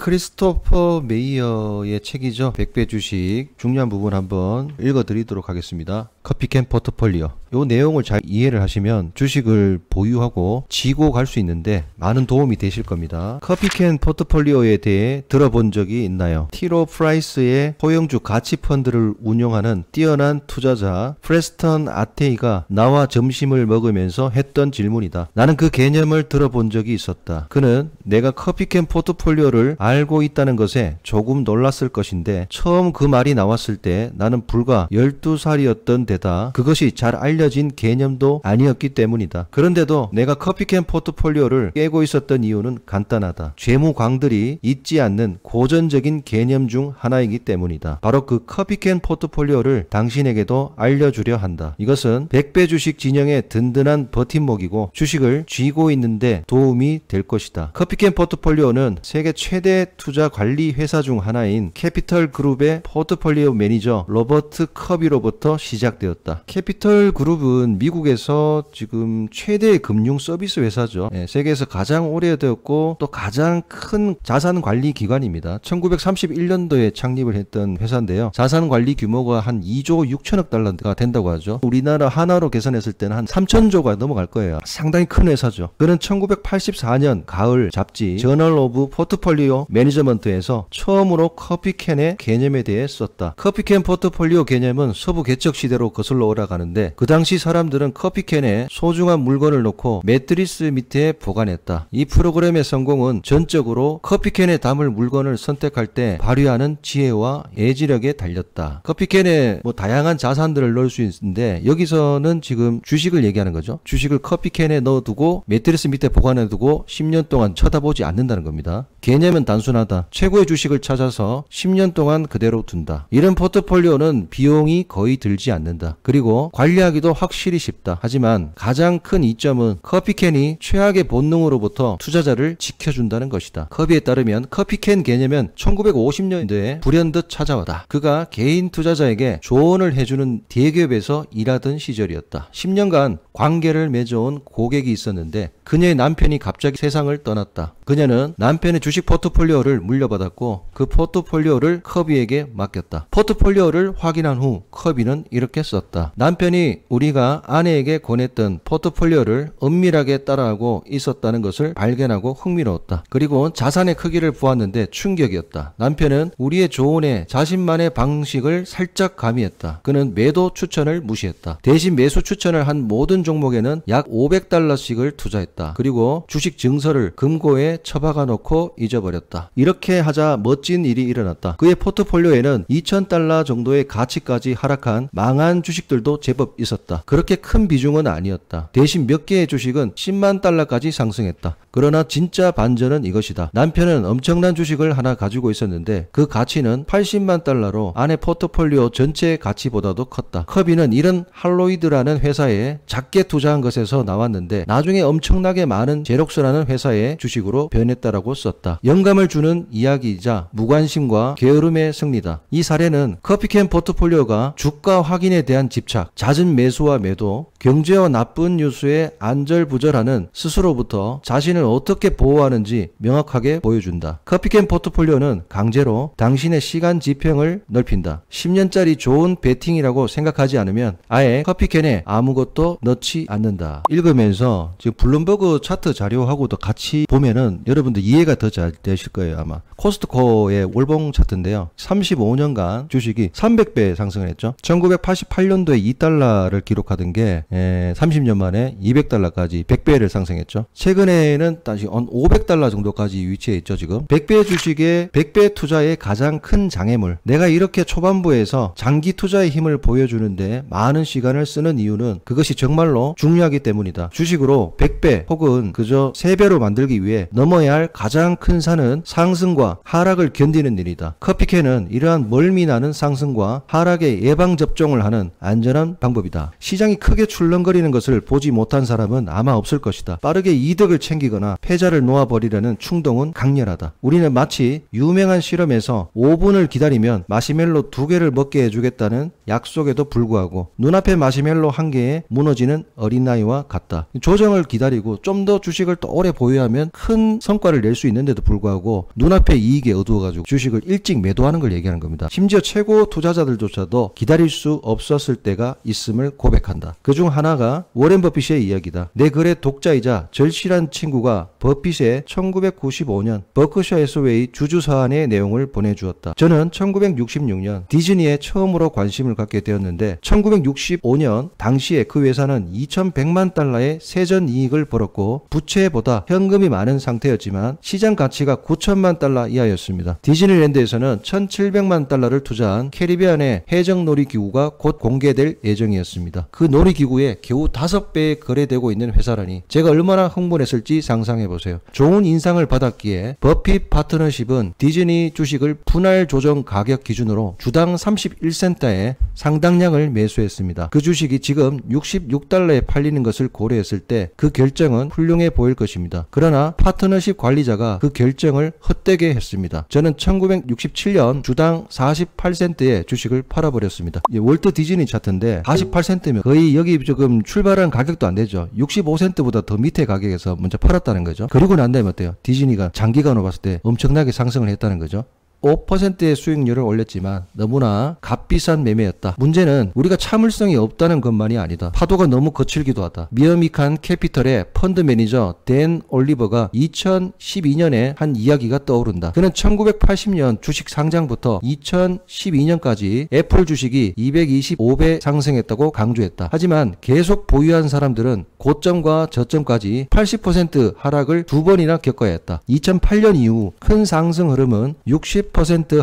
크리스토퍼 메이어의 책이죠. 100배 주식 중요한 부분 한번 읽어드리도록 하겠습니다. 커피캔 포트폴리오. 요 내용을 잘 이해를 하시면 주식을 보유하고 지고 갈 수 있는데 많은 도움이 되실 겁니다. 커피캔 포트폴리오에 대해 들어본 적이 있나요? 티로 프라이스의 소형주 가치펀드를 운용하는 뛰어난 투자자 프레스턴 아테이가 나와 점심을 먹으면서 했던 질문이다. 나는 그 개념을 들어본 적이 있었다. 그는 내가 커피캔 포트폴리오를 알고 있다는 것에 조금 놀랐을 것인데 처음 그 말이 나왔을 때 나는 불과 12살이었던 데다 그것이 잘 알려진 개념도 아니었기 때문이다. 그런데도 내가 커피캔 포트폴리오를 깨고 있었던 이유는 간단하다. 재무광들이 잊지 않는 고전적인 개념 중 하나이기 때문이다. 바로 그 커피캔 포트폴리오를 당신에게도 알려주려 한다. 이것은 100배 주식 진영의 든든한 버팀목이고 주식을 쥐고 있는데 도움이 될 것이다. 커피캔 포트폴리오는 세계 최대 투자 관리 회사 중 하나인 캐피털 그룹의 포트폴리오 매니저 로버트 커비로부터 시작되었다. 캐피털 그룹은 미국에서 지금 최대의 금융 서비스 회사죠. 세계에서 가장 오래되었고 또 가장 큰 자산 관리 기관입니다. 1931년도에 창립을 했던 회사인데요. 자산 관리 규모가 한 2조 6천억 달러가 된다고 하죠. 우리나라 하나로 계산했을 때는 한 3천조가 넘어갈 거예요. 상당히 큰 회사죠. 그는 1984년 가을 잡지 저널 오브 포트폴리오 매니저먼트에서 처음으로 커피캔의 개념에 대해 썼다. 커피캔 포트폴리오 개념은 서부 개척 시대로 거슬러 올라가는데 그 당시 사람들은 커피캔에 소중한 물건을 놓고 매트리스 밑에 보관했다. 이 프로그램의 성공은 전적으로 커피캔에 담을 물건을 선택할 때 발휘하는 지혜와 예지력에 달렸다. 커피캔에 다양한 자산들을 넣을 수 있는데 여기서는 지금 주식을 얘기하는 거죠. 주식을 커피캔에 넣어두고 매트리스 밑에 보관해두고 10년 동안 쳐다보지 않는다는 겁니다. 개념은 단순하다. 최고의 주식을 찾아서 10년 동안 그대로 둔다. 이런 포트폴리오는 비용이 거의 들지 않는다. 그리고 관리하기도 확실히 쉽다. 하지만 가장 큰 이점은 커피캔이 최악의 본능으로부터 투자자를 지켜준다는 것이다. 커비에 따르면 커피캔 개념은 1950년대에 불현듯 찾아왔다. 그가 개인 투자자에게 조언을 해주는 대기업에서 일하던 시절이었다. 10년간 관계를 맺어온 고객이 있었는데 그녀의 남편이 갑자기 세상을 떠났다. 그녀는 남편의 주식 포트폴리오를 물려받았고 그 포트폴리오를 커비에게 맡겼다. 포트폴리오를 확인한 후 커비는 이렇게 썼다. 남편이 우리가 아내에게 권했던 포트폴리오를 은밀하게 따라하고 있었다는 것을 발견하고 흥미로웠다. 그리고 자산의 크기를 보았는데 충격이었다. 남편은 우리의 조언에 자신만의 방식을 살짝 가미했다. 그는 매도 추천을 무시했다. 대신 매수 추천을 한 모든 종목에는 약 500달러씩을 투자했다. 그리고 주식 증서를 금고에 처박아 놓고 잊어버렸다. 이렇게 하자 멋진 일이 일어났다. 그의 포트폴리오에는 2000달러 정도의 가치까지 하락한 망한 주식들도 제법 있었다. 그렇게 큰 비중은 아니었다. 대신 몇 개의 주식은 10만 달러까지 상승했다. 그러나 진짜 반전은 이것이다. 남편은 엄청난 주식을 하나 가지고 있었는데 그 가치는 80만 달러로 아내 포트폴리오 전체 가치보다도 컸다. 커비는 이런 할로이드라는 회사에 작게 투자한 것에서 나왔는데 나중에 엄청나게 많은 제록스라는 회사의 주식으로 변했다라고 썼다. 영감을 주는 이야기이자 무관심과 게으름의 승리다. 이 사례는 커피캔 포트폴리오가 주가 확인에 대한 집착, 잦은 매수와 매도, 경제와 나쁜 뉴스에 안절부절하는 스스로부터 자신을 어떻게 보호하는지 명확하게 보여준다. 커피캔 포트폴리오는 강제로 당신의 시간 지평을 넓힌다. 10년짜리 좋은 베팅이라고 생각하지 않으면 아예 커피캔에 아무것도 넣지 않는다. 읽으면서 지금 블룸버그 차트 자료하고도 같이 보면은 여러분들 이해가 더 잘 되실 거예요. 아마 코스트코의 월봉 차트인데요. 35년간 주식이 300배 상승을 했죠. 1988년도에 2달러를 기록하던 게 30년 만에 200달러까지 100배를 상승했죠. 최근에는 다시 500달러 정도까지 위치해 있죠. 지금 100배 주식의 100배 투자의 가장 큰 장애물, 내가 이렇게 초반부에서 장기 투자의 힘을 보여주는데 많은 시간을 쓰는 이유는 그것이 정말로 중요하기 때문이다. 주식으로 100배 혹은 그저 3배로 만들기 위해 넘어야 할 가장 큰 산은 상승과 하락을 견디는 일이다. 커피캔은 이러한 멀미나는 상승과 하락의 예방접종을 하는 안전한 방법이다. 시장이 크게 출렁거리는 것을 보지 못한 사람은 아마 없을 것이다. 빠르게 이득을 챙기거나 패자를 놓아버리려는 충동은 강렬하다. 우리는 마치 유명한 실험에서 5분을 기다리면 마시멜로 2개를 먹게 해주겠다는 약속에도 불구하고 눈앞에 마시멜로 1개에 무너지는 어린아이와 같다. 조정을 기다리고 가지고 좀 더 주식을 또 오래 보유하면 큰 성과를 낼 수 있는데도 불구하고 눈앞에 이익에 어두워가지고 주식을 일찍 매도하는 걸 얘기하는 겁니다. 심지어 최고 투자자들조차도 기다릴 수 없었을 때가 있음을 고백한다. 그중 하나가 워렌 버핏의 이야기다. 내 글의 독자이자 절실한 친구가 버핏의 1995년 버크셔 해서웨이 주주서한의 내용을 보내주었다. 저는 1966년 디즈니에 처음으로 관심을 갖게 되었는데 1965년 당시에 그 회사는 2100만 달러의 세전 이익을 벌었고 부채보다 현금이 많은 상태였지만 시장 가치가 9천만 달러 이하였습니다. 디즈니랜드에서는 1700만 달러를 투자한 캐리비안의 해적 놀이기구가 곧 공개될 예정이었습니다. 그 놀이기구에 겨우 5배에 거래되고 있는 회사라니 제가 얼마나 흥분했을지 상상해보세요. 좋은 인상을 받았기에 버핏 파트너십은 디즈니 주식을 분할 조정 가격 기준으로 주당 31센트에 상당량을 매수했습니다. 그 주식이 지금 66달러에 팔리는 것을 고려했을 때 그 결정은 훌륭해 보일 것입니다. 그러나 파트너십 관리자가 그 결정을 헛되게 했습니다. 저는 1967년 주당 48센트에 주식을 팔아버렸습니다. 월트 디즈니 차트인데 48센트면 거의 여기 조금 출발한 가격도 안 되죠. 65센트보다 더 밑에 가격에서 먼저 팔았다는 거죠. 그리고 난 다음에 어때요? 디즈니가 장기간으로 봤을 때 엄청나게 상승을 했다는 거죠. 5%의 수익률을 올렸지만 너무나 값비싼 매매였다. 문제는 우리가 참을성이 없다는 것만이 아니다. 파도가 너무 거칠기도 하다. 미어미칸 캐피털의 펀드 매니저 댄 올리버가 2012년에 한 이야기가 떠오른다. 그는 1980년 주식 상장부터 2012년까지 애플 주식이 225배 상승했다고 강조했다. 하지만 계속 보유한 사람들은 고점과 저점까지 80% 하락을 2번이나 겪어야 했다. 2008년 이후 큰 상승 흐름은 60%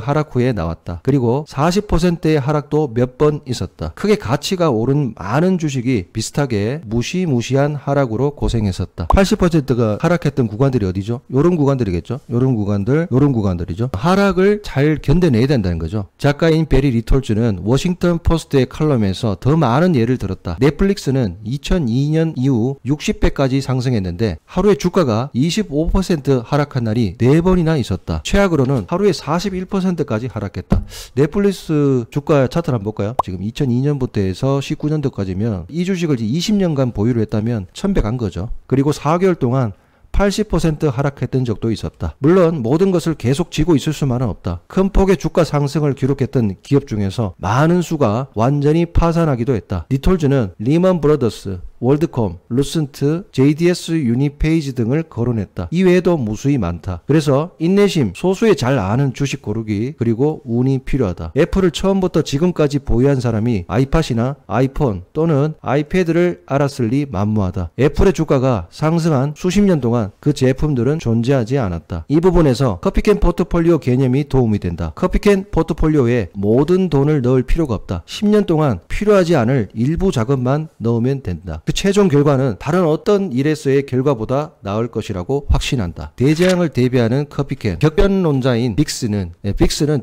하락 후에 나왔다. 그리고 40%의 하락도 몇 번 있었다. 크게 가치가 오른 많은 주식이 비슷하게 무시무시한 하락으로 고생했었다. 80%가 하락했던 구간들이 어디죠? 요런 구간들이겠죠. 요런 구간들이죠. 하락을 잘 견뎌내야 된다는 거죠. 작가인 베리 리톨즈는 워싱턴 포스트의 칼럼에서 더 많은 예를 들었다. 넷플릭스는 2002년 이후 60배까지 상승했는데 하루에 주가가 25% 하락한 날이 4번이나 있었다. 최악으로는 하루에 41%까지 하락했다. 넷플릭스 주가 차트를 한번 볼까요? 지금 2002년부터 해서 19년도까지면 이 주식을 20년간 보유를 했다면 1100 간 거죠. 그리고 4개월 동안 80% 하락했던 적도 있었다. 물론 모든 것을 계속 쥐고 있을 수만은 없다. 큰 폭의 주가 상승을 기록했던 기업 중에서 많은 수가 완전히 파산하기도 했다. 리톨즈는 리먼 브러더스, 월드콤, 루센트, JDS 유니페이지 등을 거론했다. 이외에도 무수히 많다. 그래서 인내심, 소수의 잘 아는 주식 고르기, 그리고 운이 필요하다. 애플을 처음부터 지금까지 보유한 사람이 아이팟이나 아이폰 또는 아이패드를 알았을 리 만무하다. 애플의 주가가 상승한 수십 년 동안 그 제품들은 존재하지 않았다. 이 부분에서 커피캔 포트폴리오 개념이 도움이 된다. 커피캔 포트폴리오에 모든 돈을 넣을 필요가 없다. 10년 동안 필요하지 않을 일부 자금만 넣으면 된다. 그 최종 결과는 다른 어떤 일에서의 결과보다 나을 것이라고 확신한다. 대재앙을 대비하는 커피캔. 격변론자인 빅스는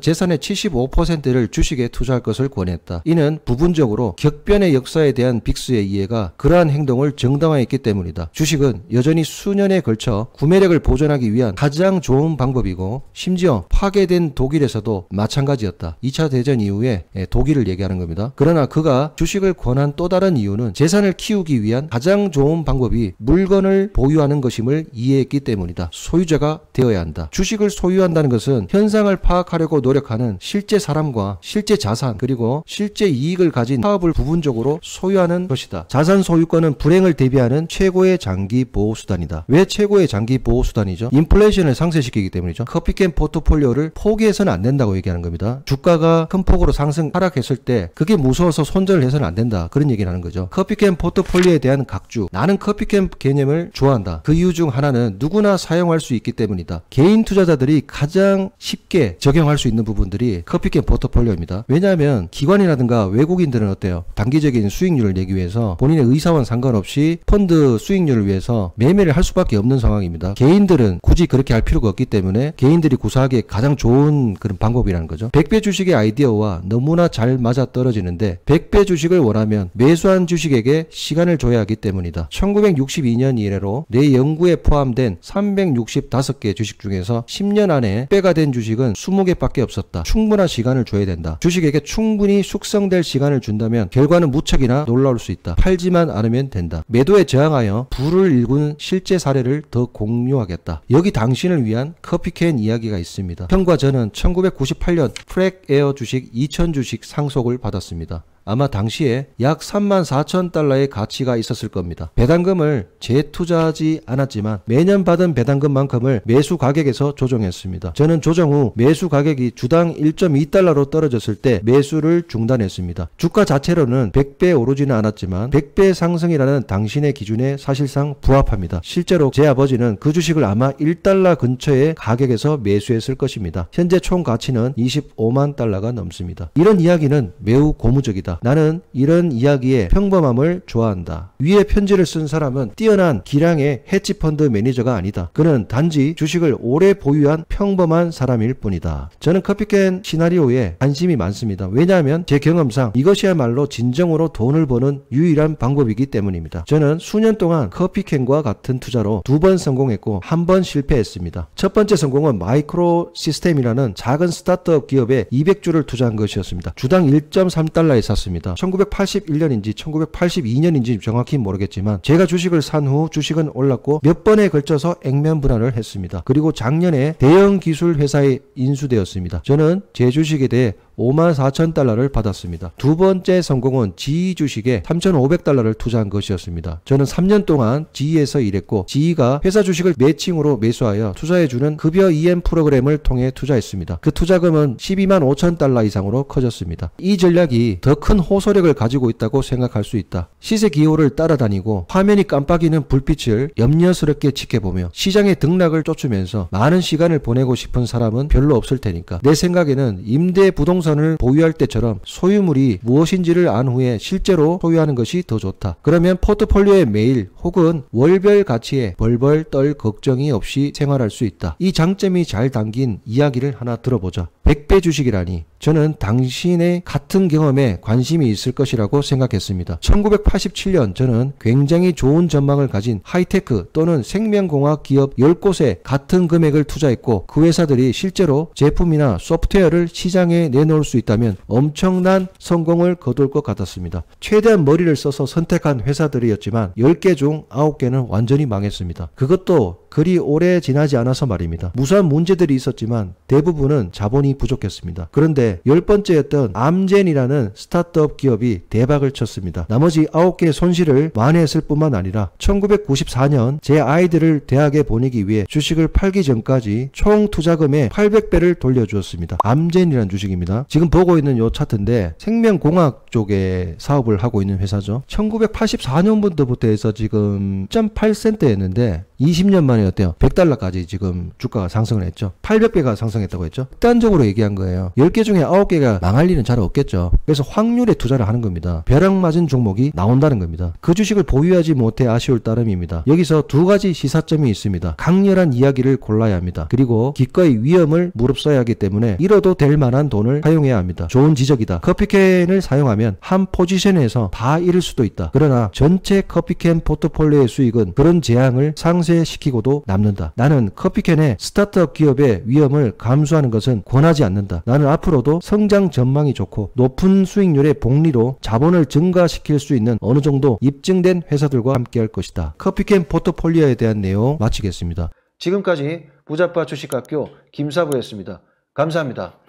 재산의 75%를 주식에 투자할 것을 권했다. 이는 부분적으로 격변의 역사에 대한 빅스의 이해가 그러한 행동을 정당화했기 때문이다. 주식은 여전히 수년에 걸쳐 구매력을 보존하기 위한 가장 좋은 방법이고 심지어 파괴된 독일에서도 마찬가지였다. 2차 대전 이후에 독일을 얘기하는 겁니다. 그러나 그가 주식을 권한 또 다른 이유는 재산을 키우기 위한 가장 좋은 방법이 물건을 보유하는 것임을 이해했기 때문이다. 소유자가 되어야 한다. 주식을 소유한다는 것은 현상을 파악하려고 노력하는 실제 사람과 실제 자산 그리고 실제 이익을 가진 사업을 부분적으로 소유하는 것이다. 자산 소유권은 불행을 대비하는 최고의 장기 보호수단이다. 왜 최고의 장기 보호수단이죠? 인플레이션을 상쇄시키기 때문이죠. 커피캔 포트폴리오를 포기해서는 안 된다고 얘기하는 겁니다. 주가가 큰 폭으로 하락했을 때 그게 무서워서 손절을 해서는 안 된다. 그런 얘기를 하는 거죠. 커피캔 포트폴리오에 대한 각주. 나는 커피캔 개념을 좋아한다. 그 이유 중 하나는 누구나 사용할 수 있기 때문이다. 개인 투자자들이 가장 쉽게 적용할 수 있는 부분들이 커피캔 포트폴리오입니다. 왜냐하면 기관이라든가 외국인들은 어때요? 단기적인 수익률을 내기 위해서 본인의 의사와는 상관없이 펀드 수익률을 위해서 매매를 할 수밖에 없는 상황입니다. 개인들은 굳이 그렇게 할 필요가 없기 때문에 개인들이 구사하기에 가장 좋은 그런 방법이라는 거죠. 100배 주식의 아이디어와 너무나 잘 맞아 떨어지는데 100배 주식을 원하면 매수한 주식에게 시간을 시간을 줘야 하기 때문이다. 1962년 이래로 내 연구에 포함된 365개 주식 중에서 10년 안에 빼가 된 주식은 20개밖에 없었다. 충분한 시간을 줘야 된다. 주식에게 충분히 숙성될 시간을 준다면 결과는 무척이나 놀라울 수 있다. 팔지만 않으면 된다. 매도에 저항하여 부를 일군 실제 사례를 더 공유하겠다. 여기 당신을 위한 커피캔 이야기가 있습니다. 형과 저는 1998년 프랙에어 주식 2000주식 상속을 받았습니다. 아마 당시에 약 34,000달러의 가치가 있었을 겁니다. 배당금을 재투자하지 않았지만 매년 받은 배당금만큼을 매수 가격에서 조정했습니다. 저는 조정 후 매수 가격이 주당 1.2달러로 떨어졌을 때 매수를 중단했습니다. 주가 자체로는 100배 오르지는 않았지만 100배 상승이라는 당신의 기준에 사실상 부합합니다. 실제로 제 아버지는 그 주식을 아마 1달러 근처의 가격에서 매수했을 것입니다. 현재 총 가치는 25만 달러가 넘습니다. 이런 이야기는 매우 고무적이다. 나는 이런 이야기의 평범함을 좋아한다. 위에 편지를 쓴 사람은 뛰어난 기량의 헤지펀드 매니저가 아니다. 그는 단지 주식을 오래 보유한 평범한 사람일 뿐이다. 저는 커피캔 시나리오에 관심이 많습니다. 왜냐하면 제 경험상 이것이야말로 진정으로 돈을 버는 유일한 방법이기 때문입니다. 저는 수년 동안 커피캔과 같은 투자로 2번 성공했고 1번 실패했습니다. 첫 번째 성공은 마이크로 시스템이라는 작은 스타트업 기업에 200주를 투자한 것이었습니다. 주당 1.3달러에 샀습니다. 1981년인지 1982년인지 정확히 모르겠지만 제가 주식을 산 후 주식은 올랐고 몇 번에 걸쳐서 액면 분할을 했습니다. 그리고 작년에 대형 기술 회사에 인수되었습니다. 저는 제 주식에 대해 54,000달러를 받았습니다. 두 번째 성공은 GE 주식에 3,500달러를 투자한 것이었습니다. 저는 3년 동안 GE에서 일했고 GE가 회사 주식을 매칭으로 매수하여 투자해주는 급여 EM 프로그램을 통해 투자했습니다. 그 투자금은 12만 5천 달러 이상으로 커졌습니다. 이 전략이 더 큰 호소력을 가지고 있다고 생각할 수 있다. 시세 기호를 따라다니고 화면이 깜빡이는 불빛을 염려스럽게 지켜보며 시장의 등락을 쫓으면서 많은 시간을 보내고 싶은 사람은 별로 없을 테니까. 내 생각에는 임대 부동산을 보유할 때처럼 소유물이 무엇인지를 안 후에 실제로 소유하는 것이 더 좋다. 그러면 포트폴리오의 매일 혹은 월별 가치에 벌벌 떨 걱정이 없이 생활할 수 있다. 이 장점이 잘 담긴 이야기를 하나 들어보자. 100배 주식이라니. 저는 당신의 같은 경험에 관심이 있을 것이라고 생각했습니다. 1987년 저는 굉장히 좋은 전망을 가진 하이테크 또는 생명공학 기업 10곳에 같은 금액을 투자했고 그 회사들이 실제로 제품이나 소프트웨어를 시장에 내놓을 수 있다면 엄청난 성공을 거둘 것 같았습니다. 최대한 머리를 써서 선택한 회사들이었지만 10개 중 9개는 완전히 망했습니다. 그것도 그리 오래 지나지 않아서 말입니다. 무수한 문제들이 있었지만 대부분은 자본이 부족했습니다. 그런데 10번째였던 암젠이라는 스타트업 기업이 대박을 쳤습니다. 나머지 9개의 손실을 완화했을 뿐만 아니라 1994년 제 아이들을 대학에 보내기 위해 주식을 팔기 전까지 총 투자금의 800배를 돌려주었습니다. 암젠이라는 주식입니다. 지금 보고 있는 요 차트인데 생명공학 쪽에 사업을 하고 있는 회사죠. 1984년부터 해서 지금 0.8센트였는데 20년 만에 어때요? 100달러까지 지금 주가가 상승을 했죠. 800배가 상승했다고 했죠. 극단적으로 얘기한 거예요. 10개 중에 9개가 망할 일은 잘 없겠죠. 그래서 확률에 투자를 하는 겁니다. 벼락 맞은 종목이 나온다는 겁니다. 그 주식을 보유하지 못해 아쉬울 따름입니다. 여기서 두 가지 시사점이 있습니다. 강렬한 이야기를 골라야 합니다. 그리고 기꺼이 위험을 무릅써야 하기 때문에 잃어도 될 만한 돈을 사용해야 합니다. 좋은 지적이다. 커피캔을 사용하면 한 포지션에서 다 잃을 수도 있다. 그러나 전체 커피캔 포트폴리오의 수익은 그런 재앙을 상쇄시키고도 남는다. 나는 커피캔의 스타트업 기업의 위험을 감수하는 것은 권하지 않는다. 나는 앞으로도 성장 전망이 좋고 높은 수익률의 복리로 자본을 증가시킬 수 있는 어느 정도 입증된 회사들과 함께할 것이다. 커피캔 포트폴리오에 대한 내용 마치겠습니다. 지금까지 부자빠 주식학교 김사부였습니다. 감사합니다.